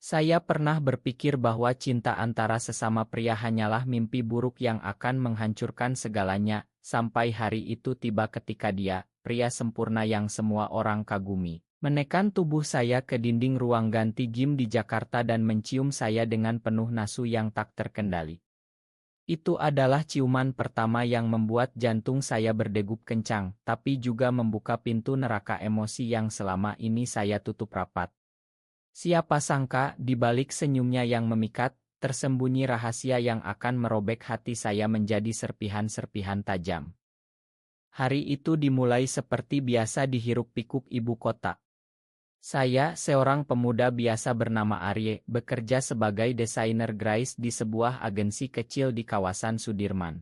Saya pernah berpikir bahwa cinta antara sesama pria hanyalah mimpi buruk yang akan menghancurkan segalanya, sampai hari itu tiba ketika dia, pria sempurna yang semua orang kagumi, menekan tubuh saya ke dinding ruang ganti gym di Jakarta dan mencium saya dengan penuh nafsu yang tak terkendali. Itu adalah ciuman pertama yang membuat jantung saya berdegup kencang, tapi juga membuka pintu neraka emosi yang selama ini saya tutup rapat. Siapa sangka, di balik senyumnya yang memikat, tersembunyi rahasia yang akan merobek hati saya menjadi serpihan-serpihan tajam. Hari itu dimulai seperti biasa di hiruk-pikuk ibu kota. Saya, seorang pemuda biasa bernama Arye, bekerja sebagai desainer grafis di sebuah agensi kecil di kawasan Sudirman.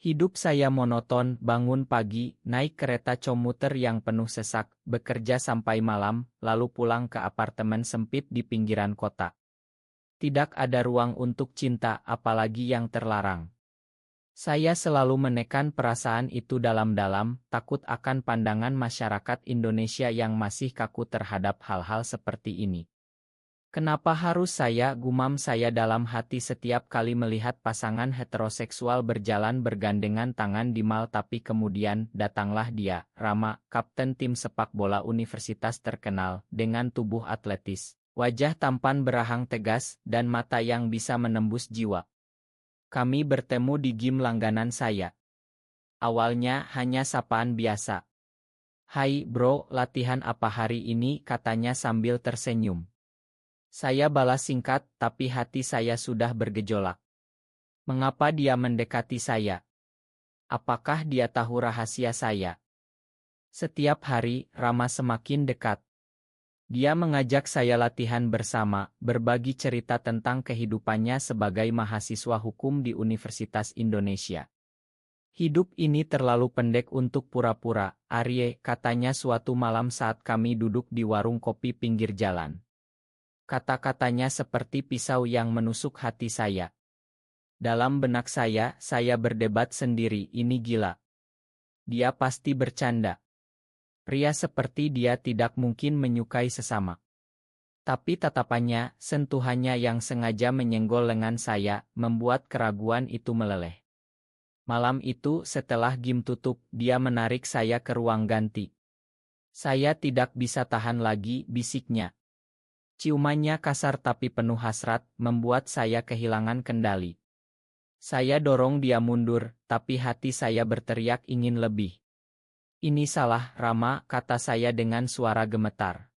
Hidup saya monoton, bangun pagi, naik kereta komuter yang penuh sesak, bekerja sampai malam, lalu pulang ke apartemen sempit di pinggiran kota. Tidak ada ruang untuk cinta, apalagi yang terlarang. Saya selalu menekan perasaan itu dalam-dalam, takut akan pandangan masyarakat Indonesia yang masih kaku terhadap hal-hal seperti ini. Kenapa harus saya, gumam saya dalam hati setiap kali melihat pasangan heteroseksual berjalan bergandengan tangan di mal, tapi kemudian datanglah dia, Rama, kapten tim sepak bola universitas terkenal, dengan tubuh atletis, wajah tampan berahang tegas, dan mata yang bisa menembus jiwa. Kami bertemu di gym langganan saya. Awalnya hanya sapaan biasa. "Hai bro, latihan apa hari ini?" katanya sambil tersenyum. Saya balas singkat, tapi hati saya sudah bergejolak. Mengapa dia mendekati saya? Apakah dia tahu rahasia saya? Setiap hari, Rama semakin dekat. Dia mengajak saya latihan bersama, berbagi cerita tentang kehidupannya sebagai mahasiswa hukum di Universitas Indonesia. "Hidup ini terlalu pendek untuk pura-pura, Arye," katanya suatu malam saat kami duduk di warung kopi pinggir jalan. Kata-katanya seperti pisau yang menusuk hati saya. Dalam benak saya berdebat sendiri, ini gila. Dia pasti bercanda. Pria seperti dia tidak mungkin menyukai sesama. Tapi tatapannya, sentuhannya yang sengaja menyenggol lengan saya, membuat keraguan itu meleleh. Malam itu setelah gym tutup, dia menarik saya ke ruang ganti. "Saya tidak bisa tahan lagi," bisiknya. Ciumannya kasar tapi penuh hasrat, membuat saya kehilangan kendali. Saya dorong dia mundur, tapi hati saya berteriak ingin lebih. "Ini salah, Rama," kata saya dengan suara gemetar.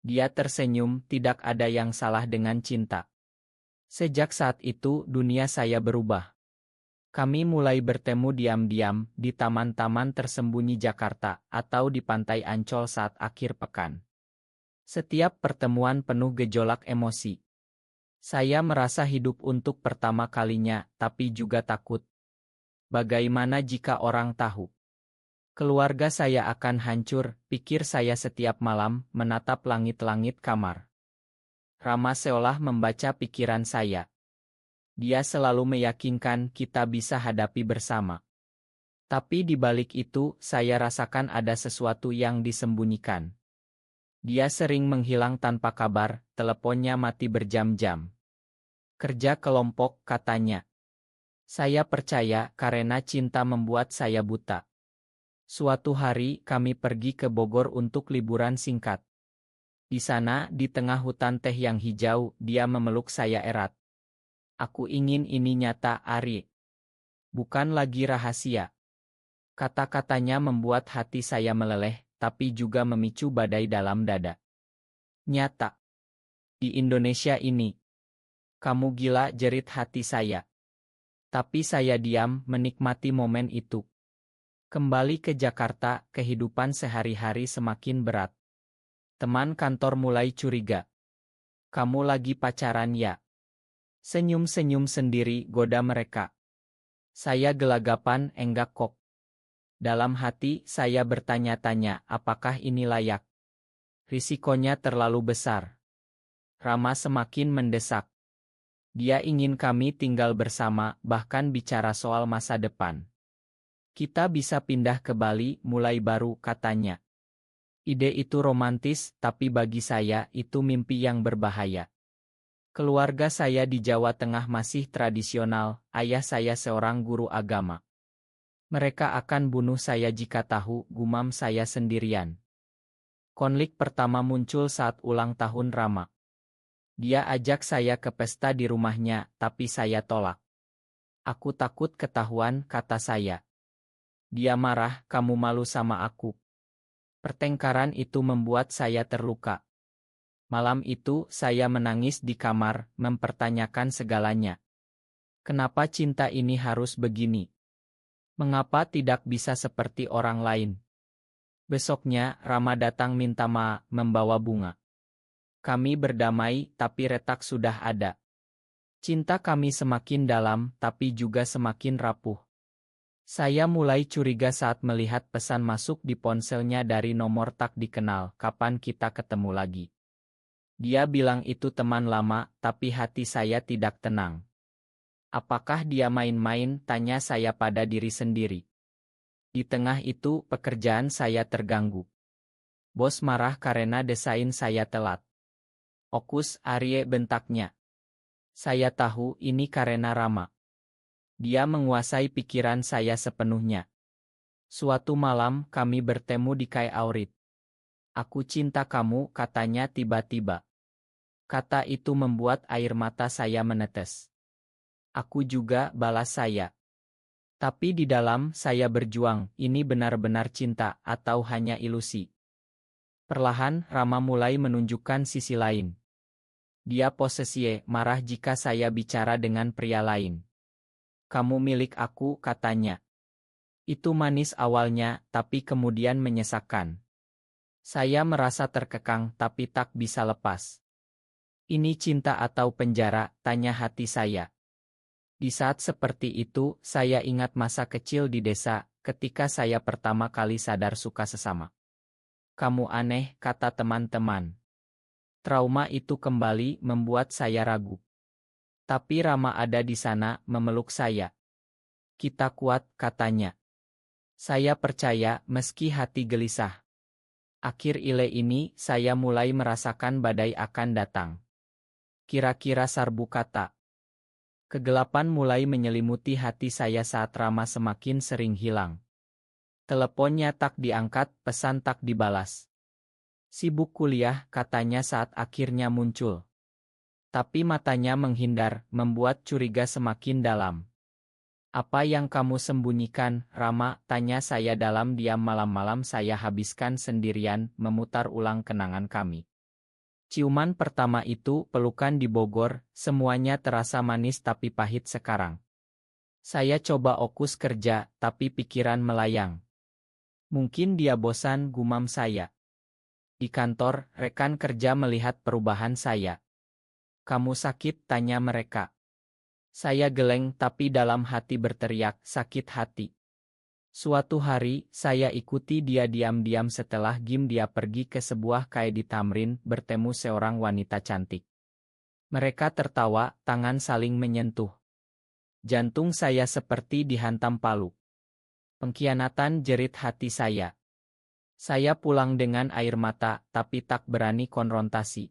Dia tersenyum, "Tidak ada yang salah dengan cinta." Sejak saat itu, dunia saya berubah. Kami mulai bertemu diam-diam, di taman-taman tersembunyi Jakarta, atau di pantai Ancol saat akhir pekan. Setiap pertemuan penuh gejolak emosi. Saya merasa hidup untuk pertama kalinya, tapi juga takut. Bagaimana jika orang tahu? Keluarga saya akan hancur, pikir saya setiap malam, menatap langit-langit kamar. Rama seolah membaca pikiran saya. Dia selalu meyakinkan kita bisa hadapi bersama. Tapi di balik itu, saya rasakan ada sesuatu yang disembunyikan. Dia sering menghilang tanpa kabar, teleponnya mati berjam-jam. "Kerja kelompok," katanya. Saya percaya karena cinta membuat saya buta. Suatu hari kami pergi ke Bogor untuk liburan singkat. Di sana, di tengah hutan teh yang hijau, dia memeluk saya erat. "Aku ingin ini nyata, Ari. Bukan lagi rahasia." Kata-katanya membuat hati saya meleleh, tapi juga memicu badai dalam dada. "Nyata. Di Indonesia ini." "Kamu gila," jerit hati saya. Tapi saya diam, menikmati momen itu. Kembali ke Jakarta, kehidupan sehari-hari semakin berat. Teman kantor mulai curiga. "Kamu lagi pacaran ya?" Senyum-senyum sendiri goda mereka. Saya gelagapan, enggak kok. Dalam hati, saya bertanya-tanya, apakah ini layak? Risikonya terlalu besar. Rama semakin mendesak. Dia ingin kami tinggal bersama, bahkan bicara soal masa depan. "Kita bisa pindah ke Bali, mulai baru," katanya. Ide itu romantis, tapi bagi saya itu mimpi yang berbahaya. Keluarga saya di Jawa Tengah masih tradisional, ayah saya seorang guru agama. Mereka akan bunuh saya jika tahu, gumam saya sendirian. Konflik pertama muncul saat ulang tahun Rama. Dia ajak saya ke pesta di rumahnya, tapi saya tolak. Aku takut ketahuan, kata saya. Dia marah, kamu malu sama aku. Pertengkaran itu membuat saya terluka. Malam itu, saya menangis di kamar, mempertanyakan segalanya. Kenapa cinta ini harus begini? Mengapa tidak bisa seperti orang lain? Besoknya, Rama datang minta maaf, membawa bunga. Kami berdamai, tapi retak sudah ada. Cinta kami semakin dalam, tapi juga semakin rapuh. Saya mulai curiga saat melihat pesan masuk di ponselnya dari nomor tak dikenal, kapan kita ketemu lagi. Dia bilang itu teman lama, tapi hati saya tidak tenang. Apakah dia main-main, tanya saya pada diri sendiri. Di tengah itu, pekerjaan saya terganggu. Bos marah karena desain saya telat. Okus, Arye, bentaknya. Saya tahu ini karena Rama. Dia menguasai pikiran saya sepenuhnya. Suatu malam, kami bertemu di Kai Aurit. Aku cinta kamu, katanya tiba-tiba. Kata itu membuat air mata saya menetes. Aku juga, balas saya. Tapi di dalam, saya berjuang, ini benar-benar cinta, atau hanya ilusi. Perlahan, Rama mulai menunjukkan sisi lain. Dia posesie, marah jika saya bicara dengan pria lain. Kamu milik aku, katanya. Itu manis awalnya, tapi kemudian menyesakkan. Saya merasa terkekang, tapi tak bisa lepas. Ini cinta atau penjara, tanya hati saya. Di saat seperti itu, saya ingat masa kecil di desa, ketika saya pertama kali sadar suka sesama. Kamu aneh, kata teman-teman. Trauma itu kembali membuat saya ragu. Tapi Rama ada di sana, memeluk saya. Kita kuat, katanya. Saya percaya, meski hati gelisah. Akhir ile ini, saya mulai merasakan badai akan datang. Kira-kira sarbu kata. Kegelapan mulai menyelimuti hati saya saat Rama semakin sering hilang. Teleponnya tak diangkat, pesan tak dibalas. Sibuk kuliah, katanya saat akhirnya muncul. Tapi matanya menghindar, membuat curiga semakin dalam. Apa yang kamu sembunyikan, Rama? Tanya saya dalam diam. Malam-malam saya habiskan sendirian, memutar ulang kenangan kami. Ciuman pertama itu, pelukan di Bogor, semuanya terasa manis tapi pahit sekarang. Saya coba fokus kerja, tapi pikiran melayang. Mungkin dia bosan, gumam saya. Di kantor, rekan kerja melihat perubahan saya. Kamu sakit? Tanya mereka. Saya geleng tapi dalam hati berteriak, sakit hati. Suatu hari, saya ikuti dia diam-diam setelah gym. Dia pergi ke sebuah kai di Tamrin, bertemu seorang wanita cantik. Mereka tertawa, tangan saling menyentuh. Jantung saya seperti dihantam palu. Pengkhianatan, jerit hati saya. Saya pulang dengan air mata, tapi tak berani konfrontasi.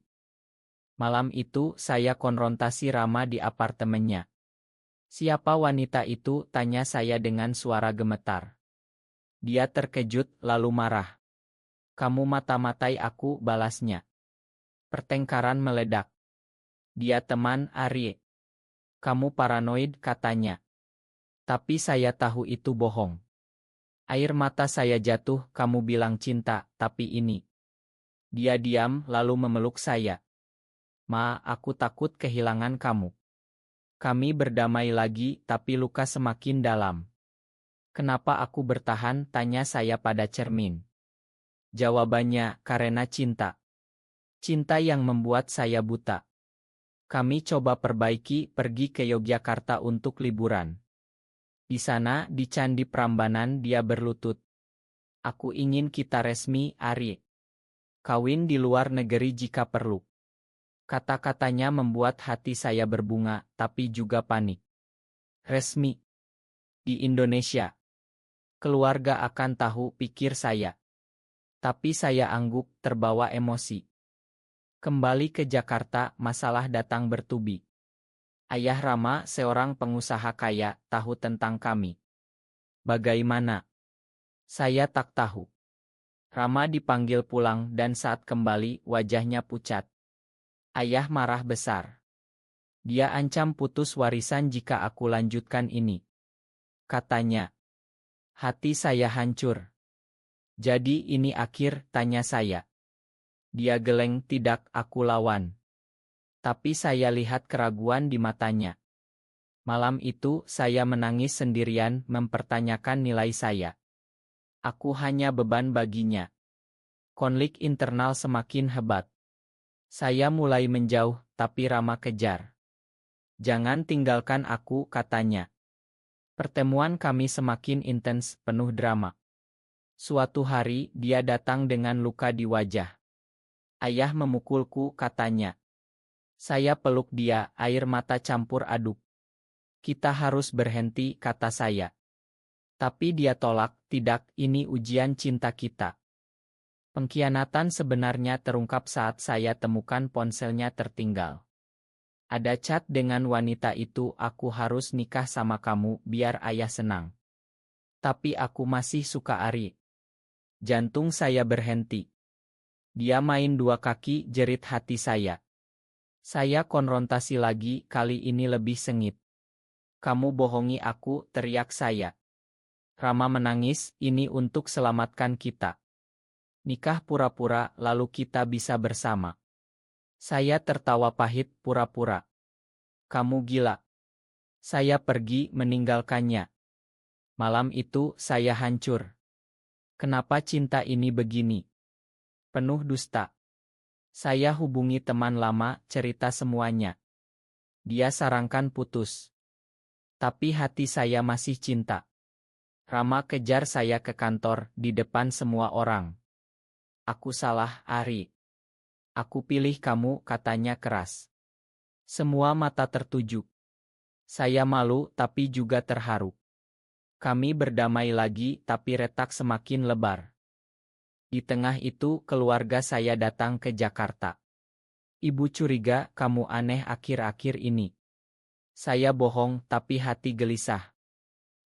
Malam itu, saya konfrontasi Rama di apartemennya. Siapa wanita itu? Tanya saya dengan suara gemetar. Dia terkejut, lalu marah. Kamu mata-matai aku, balasnya. Pertengkaran meledak. Dia teman Arye. Kamu paranoid, katanya. Tapi saya tahu itu bohong. Air mata saya jatuh, kamu bilang cinta, tapi ini. Dia diam, lalu memeluk saya. Ma, aku takut kehilangan kamu. Kami berdamai lagi, tapi luka semakin dalam. Kenapa aku bertahan? Tanya saya pada cermin. Jawabannya, karena cinta. Cinta yang membuat saya buta. Kami coba perbaiki, pergi ke Yogyakarta untuk liburan. Di sana, di Candi Prambanan, dia berlutut. Aku ingin kita resmi, Arye. Kawin di luar negeri jika perlu. Kata-katanya membuat hati saya berbunga, tapi juga panik. Resmi. Di Indonesia. Keluarga akan tahu, pikir saya. Tapi saya angguk, terbawa emosi. Kembali ke Jakarta, masalah datang bertubi. Ayah Rama, seorang pengusaha kaya, tahu tentang kami. Bagaimana? Saya tak tahu. Rama dipanggil pulang dan saat kembali, wajahnya pucat. Ayah marah besar. Dia ancam putus warisan jika aku lanjutkan ini. Katanya. Hati saya hancur. Jadi ini akhir, tanya saya. Dia geleng, tidak, aku lawan. Tapi saya lihat keraguan di matanya. Malam itu, saya menangis sendirian, mempertanyakan nilai saya. Aku hanya beban baginya. Konflik internal semakin hebat. Saya mulai menjauh, tapi Rama kejar. Jangan tinggalkan aku, katanya. Pertemuan kami semakin intens, penuh drama. Suatu hari, dia datang dengan luka di wajah. Ayah memukulku, katanya. Saya peluk dia, air mata campur aduk. Kita harus berhenti, kata saya. Tapi dia tolak, tidak, ini ujian cinta kita. Pengkhianatan sebenarnya terungkap saat saya temukan ponselnya tertinggal. Ada chat dengan wanita itu, aku harus nikah sama kamu, biar ayah senang. Tapi aku masih suka Ari. Jantung saya berhenti. Dia main dua kaki, jerit hati saya. Saya konfrontasi lagi, kali ini lebih sengit. Kamu bohongi aku, teriak saya. Rama menangis, ini untuk selamatkan kita. Nikah pura-pura, lalu kita bisa bersama. Saya tertawa pahit, pura-pura. Kamu gila. Saya pergi, meninggalkannya. Malam itu, saya hancur. Kenapa cinta ini begini? Penuh dusta. Saya hubungi teman lama, cerita semuanya. Dia sarankan putus. Tapi hati saya masih cinta. Rama kejar saya ke kantor, di depan semua orang. Aku salah, Ari. Aku pilih kamu, katanya keras. Semua mata tertuju. Saya malu, tapi juga terharu. Kami berdamai lagi, tapi retak semakin lebar. Di tengah itu, keluarga saya datang ke Jakarta. Ibu curiga, kamu aneh akhir-akhir ini. Saya bohong, tapi hati gelisah.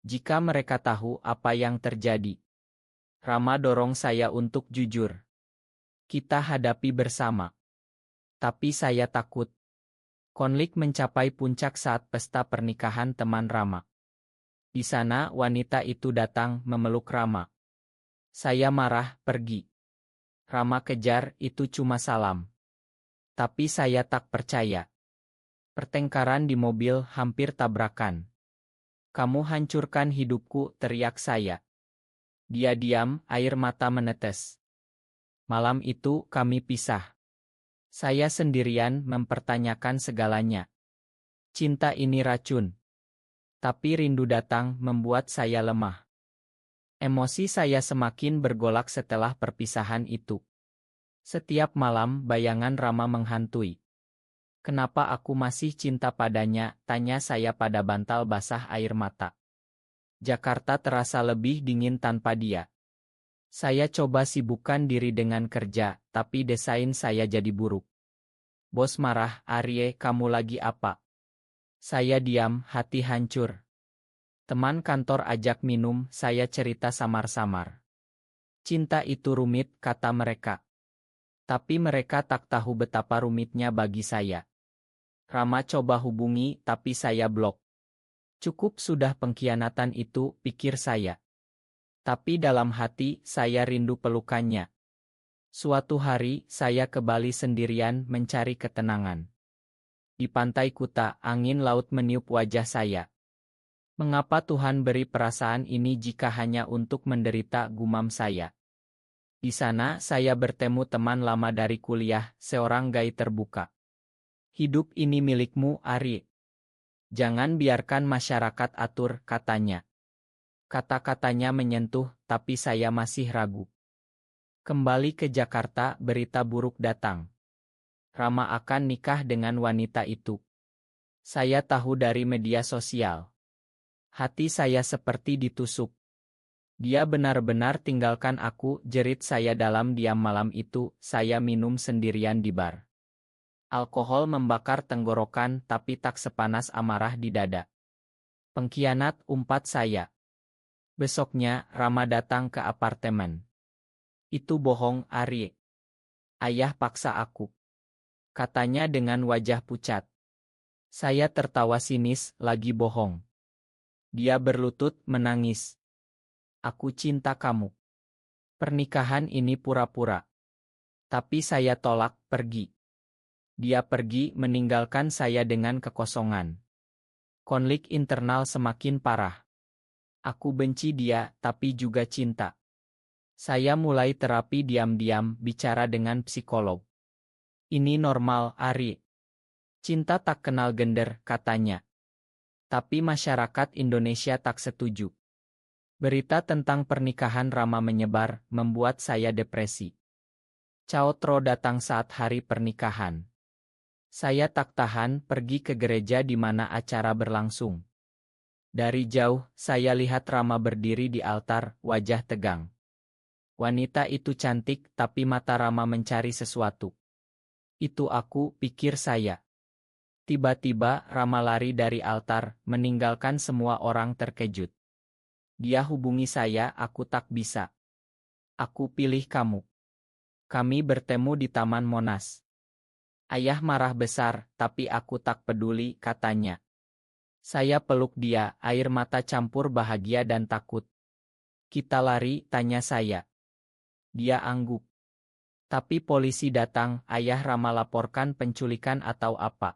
Jika mereka tahu apa yang terjadi. Rama dorong saya untuk jujur. Kita hadapi bersama. Tapi saya takut. Konflik mencapai puncak saat pesta pernikahan teman Rama. Di sana, wanita itu datang memeluk Rama. Saya marah, pergi. Rama kejar, itu cuma salam. Tapi saya tak percaya. Pertengkaran di mobil, hampir tabrakan. Kamu hancurkan hidupku, teriak saya. Dia diam, air mata menetes. Malam itu, kami pisah. Saya sendirian mempertanyakan segalanya. Cinta ini racun. Tapi rindu datang membuat saya lemah. Emosi saya semakin bergolak setelah perpisahan itu. Setiap malam bayangan Rama menghantui. Kenapa aku masih cinta padanya, tanya saya pada bantal basah air mata. Jakarta terasa lebih dingin tanpa dia. Saya coba sibukkan diri dengan kerja, tapi desain saya jadi buruk. Bos marah, Arye, kamu lagi apa? Saya diam, hati hancur. Teman kantor ajak minum, saya cerita samar-samar. Cinta itu rumit, kata mereka. Tapi mereka tak tahu betapa rumitnya bagi saya. Rama coba hubungi, tapi saya blok. Cukup sudah pengkhianatan itu, pikir saya. Tapi dalam hati, saya rindu pelukannya. Suatu hari, saya ke Bali sendirian mencari ketenangan. Di pantai Kuta, angin laut meniup wajah saya. Mengapa Tuhan beri perasaan ini jika hanya untuk menderita, gumam saya. Di sana, saya bertemu teman lama dari kuliah, seorang gay terbuka. Hidup ini milikmu, Ari. Jangan biarkan masyarakat atur, katanya. Kata-katanya menyentuh, tapi saya masih ragu. Kembali ke Jakarta, berita buruk datang. Rama akan nikah dengan wanita itu. Saya tahu dari media sosial. Hati saya seperti ditusuk. Dia benar-benar tinggalkan aku, jerit saya dalam diam. Malam itu, saya minum sendirian di bar. Alkohol membakar tenggorokan tapi tak sepanas amarah di dada. Pengkhianat, umpat saya. Besoknya, Rama datang ke apartemen. Itu bohong, Ari. Ayah paksa aku. Katanya dengan wajah pucat. Saya tertawa sinis, lagi bohong. Dia berlutut, menangis. Aku cinta kamu. Pernikahan ini pura-pura. Tapi saya tolak, pergi. Dia pergi meninggalkan saya dengan kekosongan. Konflik internal semakin parah. Aku benci dia, tapi juga cinta. Saya mulai terapi diam-diam, bicara dengan psikolog. Ini normal, Ari. Cinta tak kenal gender, katanya. Tapi masyarakat Indonesia tak setuju. Berita tentang pernikahan Rama menyebar, membuat saya depresi. Caotro datang saat hari pernikahan. Saya tak tahan, pergi ke gereja di mana acara berlangsung. Dari jauh, saya lihat Rama berdiri di altar, wajah tegang. Wanita itu cantik, tapi mata Rama mencari sesuatu. Itu aku, pikir saya. Tiba-tiba, Rama lari dari altar, meninggalkan semua orang terkejut. Dia hubungi saya, aku tak bisa. Aku pilih kamu. Kami bertemu di Taman Monas. Ayah marah besar, tapi aku tak peduli, katanya. Saya peluk dia, air mata campur bahagia dan takut. Kita lari, tanya saya. Dia angguk. Tapi polisi datang, ayah Rama laporkan penculikan atau apa.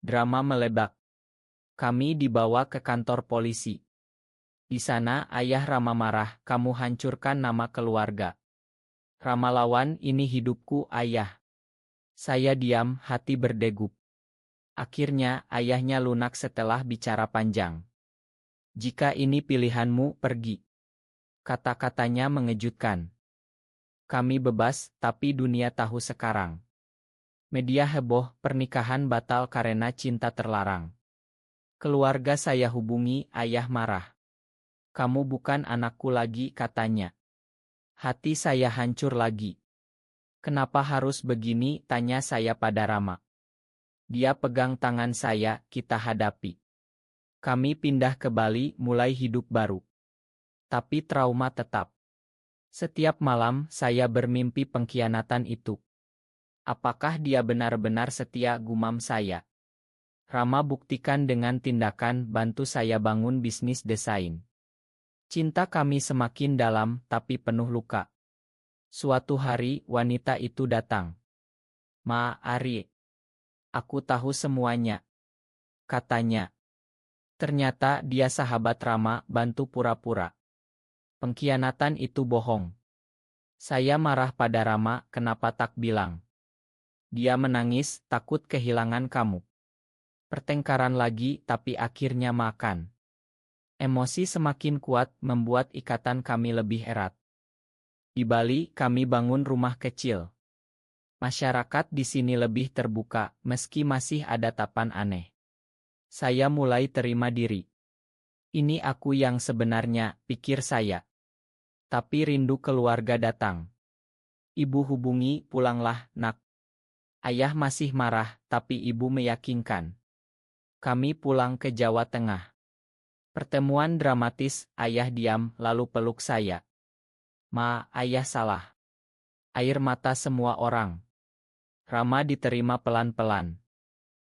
Drama melebak. Kami dibawa ke kantor polisi. Di sana ayah Rama marah, kamu hancurkan nama keluarga. Rama lawan, ini hidupku, ayah. Saya diam, hati berdegup. Akhirnya, ayahnya lunak setelah bicara panjang. Jika ini pilihanmu, pergi. Kata-katanya mengejutkan. Kami bebas, tapi dunia tahu sekarang. Media heboh, pernikahan batal karena cinta terlarang. Keluarga saya hubungi, ayah marah. Kamu bukan anakku lagi, katanya. Hati saya hancur lagi. Kenapa harus begini, tanya saya pada Rama. Dia pegang tangan saya, kita hadapi. Kami pindah ke Bali, mulai hidup baru. Tapi trauma tetap. Setiap malam, saya bermimpi pengkhianatan itu. Apakah dia benar-benar setia, gumam saya. Rama buktikan dengan tindakan, bantu saya bangun bisnis desain. Cinta kami semakin dalam, tapi penuh luka. Suatu hari, wanita itu datang. Ma, Ari. Aku tahu semuanya. Katanya. Ternyata dia sahabat Rama, bantu pura-pura. Pengkhianatan itu bohong. Saya marah pada Rama, kenapa tak bilang. Dia menangis, takut kehilangan kamu. Pertengkaran lagi, tapi akhirnya makan. Emosi semakin kuat, membuat ikatan kami lebih erat. Di Bali, kami bangun rumah kecil. Masyarakat di sini lebih terbuka, meski masih ada tapan aneh. Saya mulai terima diri. Ini aku yang sebenarnya, pikir saya. Tapi rindu keluarga datang. Ibu hubungi, pulanglah, nak. Ayah masih marah, tapi ibu meyakinkan. Kami pulang ke Jawa Tengah. Pertemuan dramatis, ayah diam, lalu peluk saya. Ma, ayah salah. Air mata semua orang. Rama diterima pelan-pelan.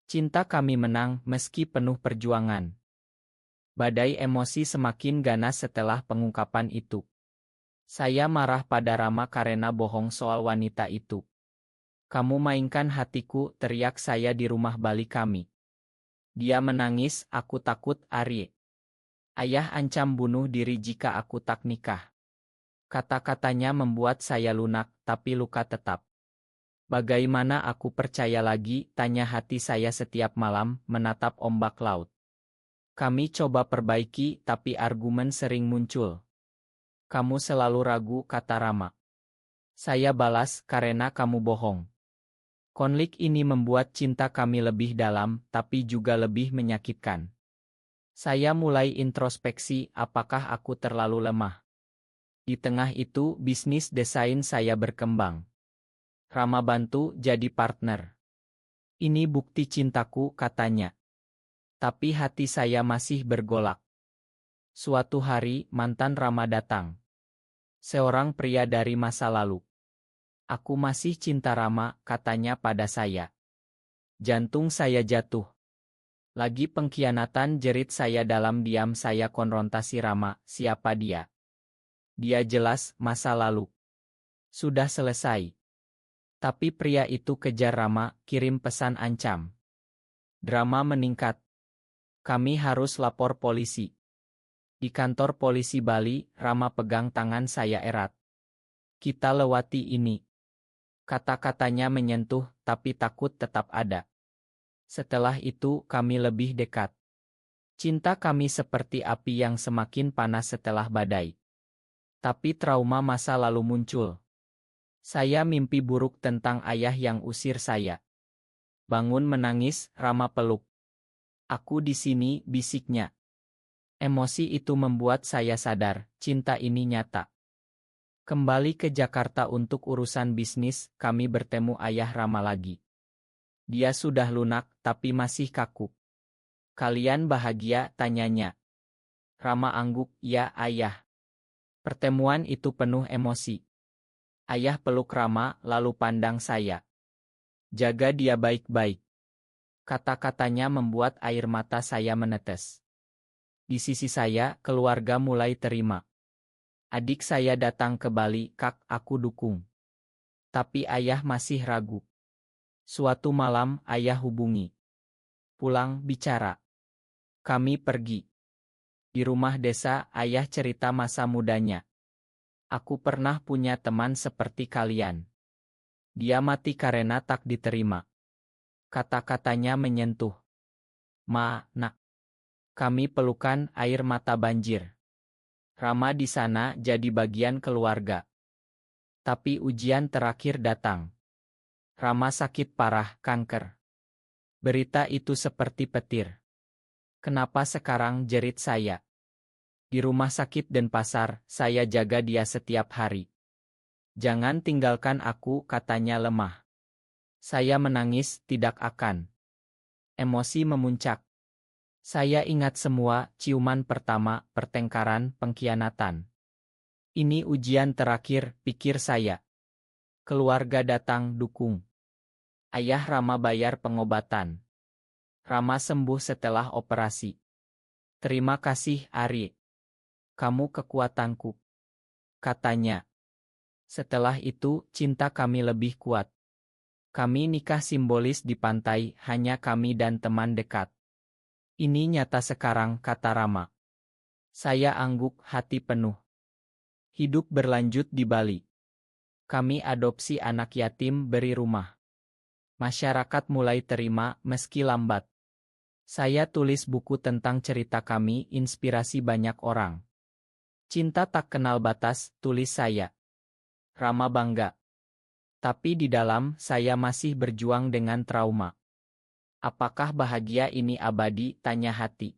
Cinta kami menang, meski penuh perjuangan. Badai emosi semakin ganas setelah pengungkapan itu. Saya marah pada Rama karena bohong soal wanita itu. Kamu mainkan hatiku, teriak saya di rumah Bali kami. Dia menangis, aku takut, Ari. Ayah ancam bunuh diri jika aku tak nikah. Kata-katanya membuat saya lunak, tapi luka tetap. Bagaimana aku percaya lagi, tanya hati saya setiap malam, menatap ombak laut. Kami coba perbaiki, tapi argumen sering muncul. Kamu selalu ragu, kata Rama. Saya balas, karena kamu bohong. Konflik ini membuat cinta kami lebih dalam, tapi juga lebih menyakitkan. Saya mulai introspeksi, apakah aku terlalu lemah? Di tengah itu bisnis desain saya berkembang. Rama bantu jadi partner. Ini bukti cintaku, katanya. Tapi hati saya masih bergolak. Suatu hari mantan Rama datang. Seorang pria dari masa lalu. Aku masih cinta Rama, katanya pada saya. Jantung saya jatuh. Lagi pengkhianatan, jerit saya dalam diam. Saya konfrontasi Rama, siapa dia? Dia jelas masa lalu. Sudah selesai. Tapi pria itu kejar Rama, kirim pesan ancam. Drama meningkat. Kami harus lapor polisi. Di kantor polisi Bali, Rama pegang tangan saya erat. Kita lewati ini. Kata-katanya menyentuh, tapi takut tetap ada. Setelah itu kami lebih dekat. Cinta kami seperti api yang semakin panas setelah badai. Tapi trauma masa lalu muncul. Saya mimpi buruk tentang ayah yang usir saya. Bangun menangis, Rama peluk. Aku di sini, bisiknya. Emosi itu membuat saya sadar, cinta ini nyata. Kembali ke Jakarta untuk urusan bisnis, kami bertemu ayah Rama lagi. Dia sudah lunak, tapi masih kaku. Kalian bahagia, tanyanya. Rama angguk, ya ayah. Pertemuan itu penuh emosi. Ayah peluk Rama, lalu pandang saya. Jaga dia baik-baik. Kata-katanya membuat air mata saya menetes. Di sisi saya, keluarga mulai terima. Adik saya datang ke Bali, Kak, aku dukung. Tapi ayah masih ragu. Suatu malam, ayah hubungi. Pulang, bicara. Kami pergi. Di rumah desa, ayah cerita masa mudanya. Aku pernah punya teman seperti kalian. Dia mati karena tak diterima. Kata-katanya menyentuh. Ma, nak. Kami pelukan, air mata banjir. Rama di sana jadi bagian keluarga. Tapi ujian terakhir datang. Rama sakit parah, kanker. Berita itu seperti petir. Kenapa sekarang, jerit saya. Di rumah sakit Denpasar, saya jaga dia setiap hari. Jangan tinggalkan aku, katanya lemah. Saya menangis, tidak akan. Emosi memuncak. Saya ingat semua, ciuman pertama, pertengkaran, pengkhianatan. Ini ujian terakhir, pikir saya. Keluarga datang, dukung. Ayah Rama bayar pengobatan. Rama sembuh setelah operasi. Terima kasih, Ari. Kamu kekuatanku. Katanya. Setelah itu, cinta kami lebih kuat. Kami nikah simbolis di pantai, hanya kami dan teman dekat. Ini nyata sekarang, kata Rama. Saya angguk, hati penuh. Hidup berlanjut di Bali. Kami adopsi anak yatim, beri rumah. Masyarakat mulai terima, meski lambat. Saya tulis buku tentang cerita kami, inspirasi banyak orang. Cinta tak kenal batas, tulis saya. Rama bangga. Tapi di dalam, saya masih berjuang dengan trauma. Apakah bahagia ini abadi, tanya hati.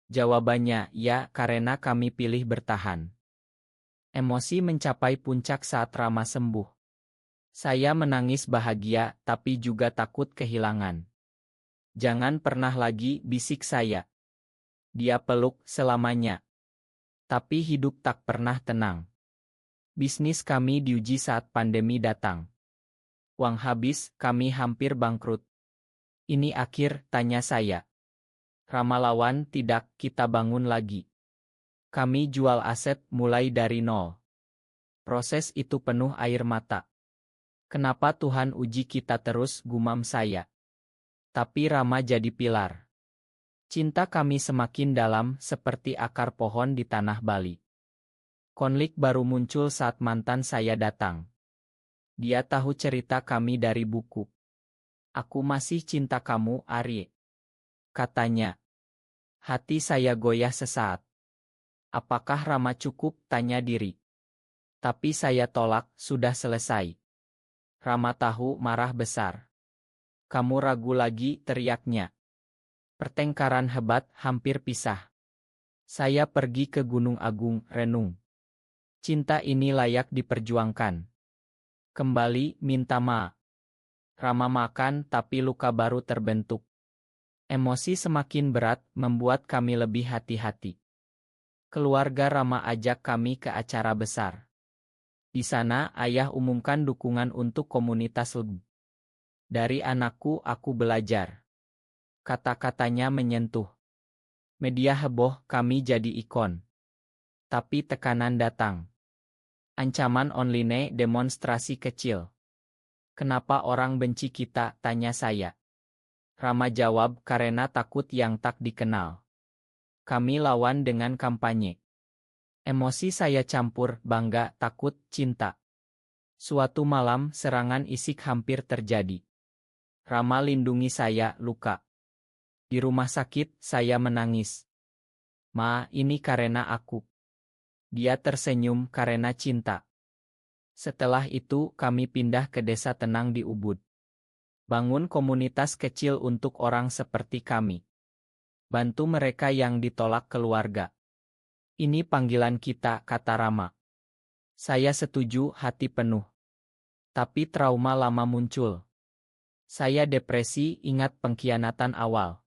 Jawabannya, ya, karena kami pilih bertahan. Emosi mencapai puncak saat Rama sembuh. Saya menangis bahagia, tapi juga takut kehilangan. Jangan pernah lagi, bisik saya. Dia peluk selamanya. Tapi hidup tak pernah tenang. Bisnis kami diuji saat pandemi datang. Uang habis, kami hampir bangkrut. Ini akhir, tanya saya. Rama lawan, tidak, kita bangun lagi. Kami jual aset, mulai dari nol. Proses itu penuh air mata. Kenapa Tuhan uji kita terus, gumam saya. Tapi Rama jadi pilar. Cinta kami semakin dalam, seperti akar pohon di tanah Bali. Konflik baru muncul saat mantan saya datang. Dia tahu cerita kami dari buku. Aku masih cinta kamu, Ari. Katanya. Hati saya goyah sesaat. Apakah Rama cukup, tanya diri. Tapi saya tolak, sudah selesai. Rama tahu, marah besar. Kamu ragu lagi, teriaknya. Pertengkaran hebat, hampir pisah. Saya pergi ke Gunung Agung, renung. Cinta ini layak diperjuangkan. Kembali minta maaf. Rama makan tapi luka baru terbentuk. Emosi semakin berat membuat kami lebih hati-hati. Keluarga Rama ajak kami ke acara besar. Di sana ayah umumkan dukungan untuk komunitas LGB. Dari anakku aku belajar. Kata-katanya menyentuh. Media heboh kami jadi ikon. Tapi tekanan datang. Ancaman online demonstrasi kecil. Kenapa orang benci kita, tanya saya. Rama jawab karena takut yang tak dikenal. Kami lawan dengan kampanye. Emosi saya campur, bangga, takut, cinta. Suatu malam serangan isik hampir terjadi. Rama lindungi saya, luka. Di rumah sakit saya menangis. Ma, ini karena aku. Dia tersenyum karena cinta. Setelah itu kami pindah ke desa tenang di Ubud. Bangun komunitas kecil untuk orang seperti kami. Bantu mereka yang ditolak keluarga. Ini panggilan kita, kata Rama. Saya setuju, hati penuh. Tapi trauma lama muncul. Saya depresi, ingat pengkhianatan awal.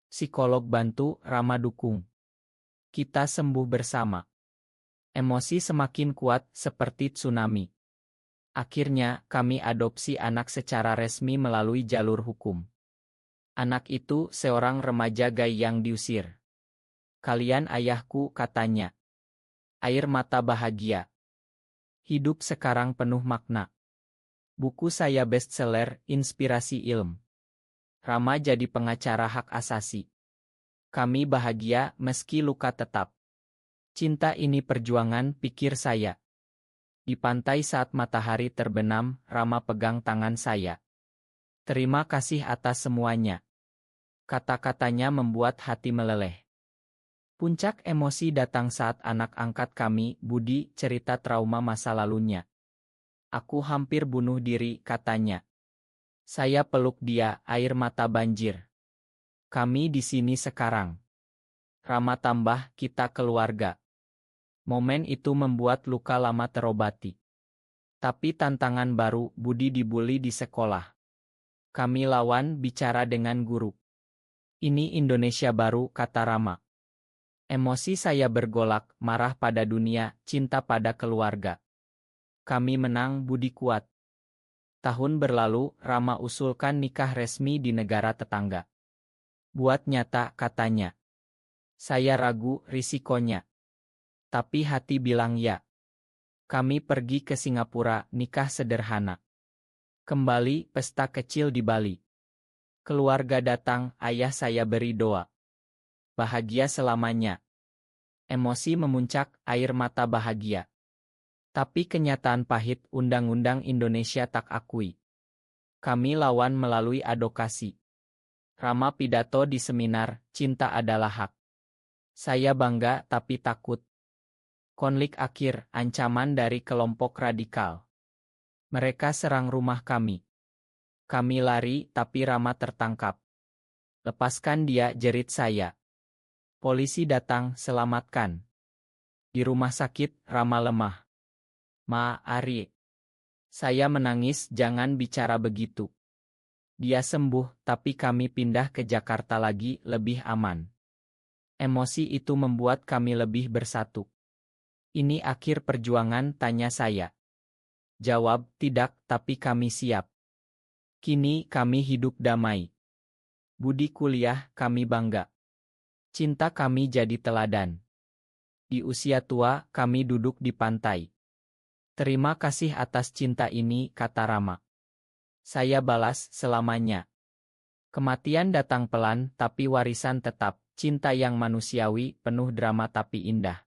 Psikolog bantu, Rama dukung. Kita sembuh bersama. Emosi semakin kuat seperti tsunami. Akhirnya, kami adopsi anak secara resmi melalui jalur hukum. Anak itu seorang remaja gay yang diusir. Kalian ayahku, katanya. Air mata bahagia. Hidup sekarang penuh makna. Buku saya bestseller, inspirasi ilmu. Rama jadi pengacara hak asasi. Kami bahagia meski luka tetap. Cinta ini perjuangan, pikir saya. Di pantai saat matahari terbenam, Rama pegang tangan saya. Terima kasih atas semuanya. Kata-katanya membuat hati meleleh. Puncak emosi datang saat anak angkat kami, Budi, cerita trauma masa lalunya. Aku hampir bunuh diri, katanya. Saya peluk dia, air mata banjir. Kami di sini sekarang. Rama tambah, kita keluarga. Momen itu membuat luka lama terobati. Tapi tantangan baru, Budi dibully di sekolah. Kami lawan, bicara dengan guru. Ini Indonesia baru, kata Rama. Emosi saya bergolak, marah pada dunia, cinta pada keluarga. Kami menang, Budi kuat. Tahun berlalu, Rama usulkan nikah resmi di negara tetangga. Buat nyata, katanya. Saya ragu, risikonya. Tapi hati bilang ya. Kami pergi ke Singapura, nikah sederhana. Kembali, pesta kecil di Bali. Keluarga datang, ayah saya beri doa. Bahagia selamanya. Emosi memuncak, air mata bahagia. Tapi kenyataan pahit, undang-undang Indonesia tak akui. Kami lawan melalui advokasi. Rama pidato di seminar, cinta adalah hak. Saya bangga tapi takut. Konflik akhir, ancaman dari kelompok radikal. Mereka serang rumah kami. Kami lari tapi Rama tertangkap. Lepaskan dia, jerit saya. Polisi datang, selamatkan. Di rumah sakit, Rama lemah. Ma, Ari. Saya menangis, jangan bicara begitu. Dia sembuh, tapi kami pindah ke Jakarta lagi, lebih aman. Emosi itu membuat kami lebih bersatu. Ini akhir perjuangan, tanya saya. Jawab, tidak, tapi kami siap. Kini kami hidup damai. Budi kuliah, kami bangga. Cinta kami jadi teladan. Di usia tua, kami duduk di pantai. Terima kasih atas cinta ini, kata Rama. Saya balas, selamanya. Kematian datang pelan, tapi warisan tetap. Cinta yang manusiawi, penuh drama tapi indah.